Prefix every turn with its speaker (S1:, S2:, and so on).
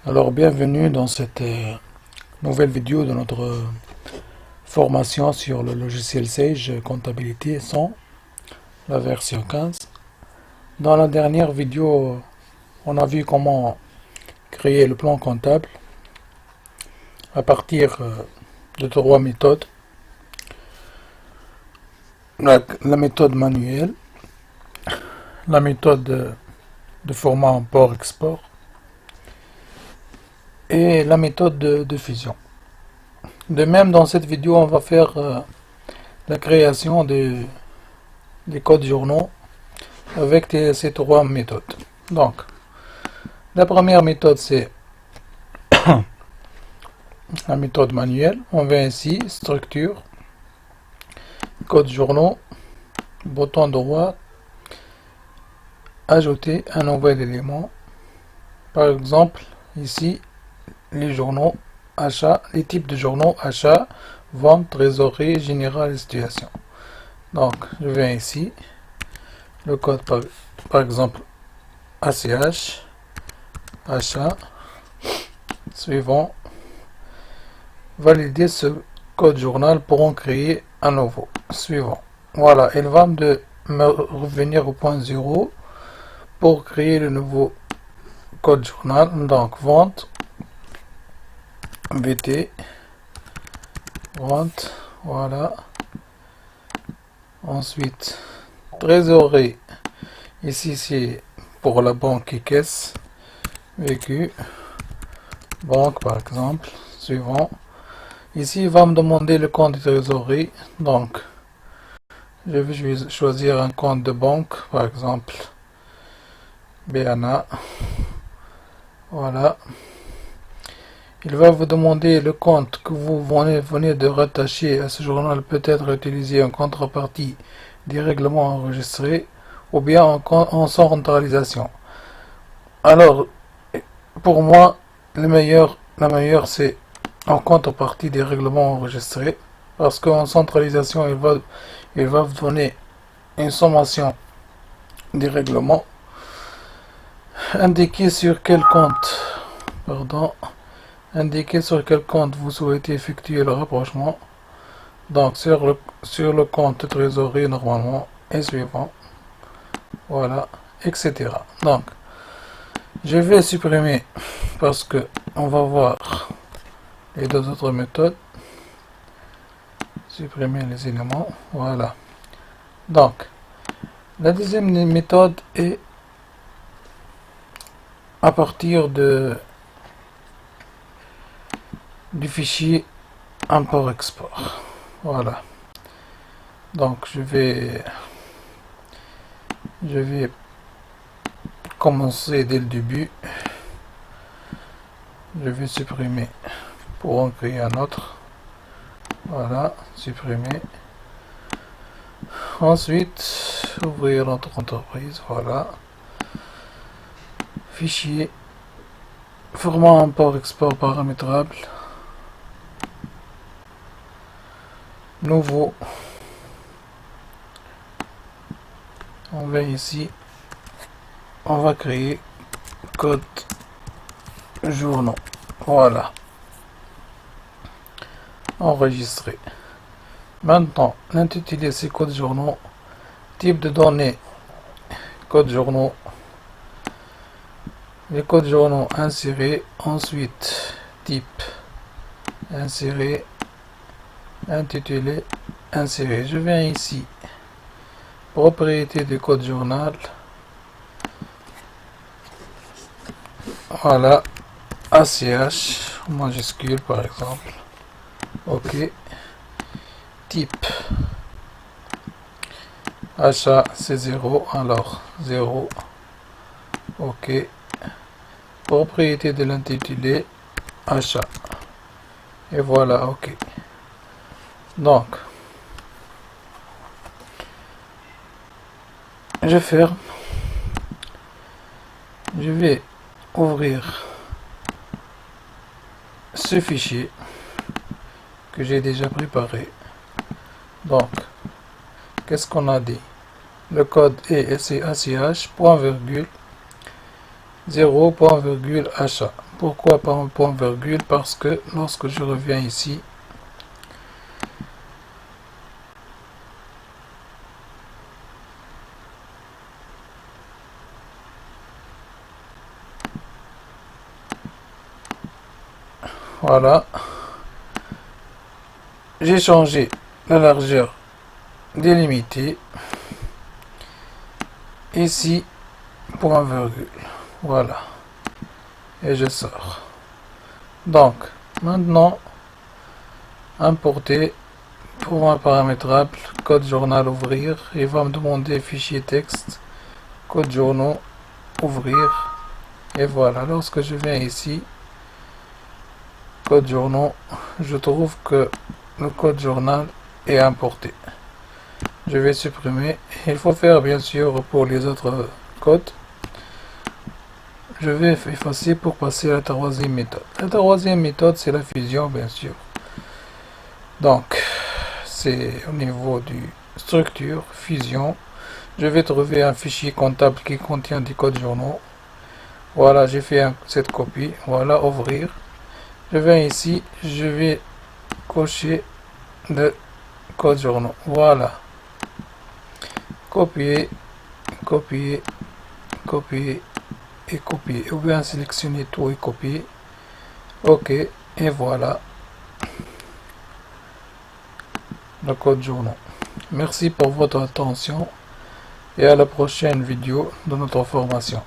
S1: Alors bienvenue dans cette nouvelle vidéo de notre formation sur le logiciel Sage Comptabilité 100, la version 15. Dans la dernière vidéo, on a vu comment créer le plan comptable à partir de trois méthodes. La méthode manuelle, la méthode de format import-export et la méthode de fusion. De même, dans cette vidéo, on va faire la création des codes journaux avec ces trois méthodes. Donc, la première méthode, c'est la méthode manuelle. On va ici, structure, code journaux, bouton droit, ajouter un nouvel élément. Par exemple, ici, les journaux achat, les types de journaux achat, vente, trésorerie, générale et situation. Donc, je viens ici, le code par exemple ACH, achat, suivant, valider ce code journal pour en créer un nouveau, suivant. Voilà, il va me revenir au point 0 pour créer le nouveau code journal. Donc, vente, VT, vente, voilà. Ensuite, trésorerie, ici c'est pour la banque et caisse, vécu, banque par exemple, suivant. Ici il va me demander le compte de trésorerie, donc je vais choisir un compte de banque, par exemple BNA, voilà. Il va vous demander le compte que vous venez de rattacher à ce journal peut être utilisé en contrepartie des règlements enregistrés ou bien en centralisation. Alors, pour moi, la meilleure c'est en contrepartie des règlements enregistrés parce qu'en centralisation, il va vous donner une sommation des règlements indiquer sur quel compte, indiquer sur quel compte vous souhaitez effectuer le rapprochement. Donc sur le compte de trésorerie normalement et suivant. Voilà, etc. Donc je vais supprimer parce que on va voir les deux autres méthodes. Supprimer les éléments. Voilà. Donc la deuxième méthode est à partir du fichier import-export. Voilà. Donc je vais commencer dès le début. Je vais supprimer pour en créer un autre. Voilà, supprimer. Ensuite, ouvrir notre entreprise. Voilà. Fichier. Format import-export paramétrable. Nouveau. On va ici. On va créer code journaux. Voilà. Enregistrer. Maintenant, l'intitulé c'est code journaux. Type de données. Code journaux. Les codes journaux insérés. Ensuite, type. Insérer. Intitulé. Insérer. Je viens ici. Propriété du code journal. Voilà. ACH. Majuscule par exemple. OK. Type. Achat, c'est 0. Alors, 0. OK. Propriété de l'intitulé. Achat. Et voilà, OK. Donc, je ferme. Je vais ouvrir ce fichier que j'ai déjà préparé. Donc, qu'est-ce qu'on a dit? Le code est ACH, point virgule, 0, point virgule, achat. Pourquoi pas un point virgule? Parce que lorsque je reviens ici, voilà, j'ai changé la largeur délimitée. Ici, point virgule. Voilà. Et je sors. Donc, maintenant, importer pour un paramétrable, code journal ouvrir. Il va me demander fichier texte, code journaux, ouvrir. Et voilà, lorsque je viens ici, code journaux, je trouve que le code journal est importé. Je vais supprimer. Il faut faire bien sûr pour les autres codes. Je vais effacer pour passer à la troisième méthode. La troisième méthode, c'est la fusion, bien sûr. Donc, c'est au niveau du structure, fusion. Je vais trouver un fichier comptable qui contient des codes journaux. Voilà, j'ai fait cette copie. Voilà, ouvrir. Je viens ici, je vais cocher le code journaux. Voilà. Copier, copier, copier et copier. Ou bien sélectionner tout et copier. OK. Et voilà le code journaux. Merci pour votre attention et à la prochaine vidéo de notre formation.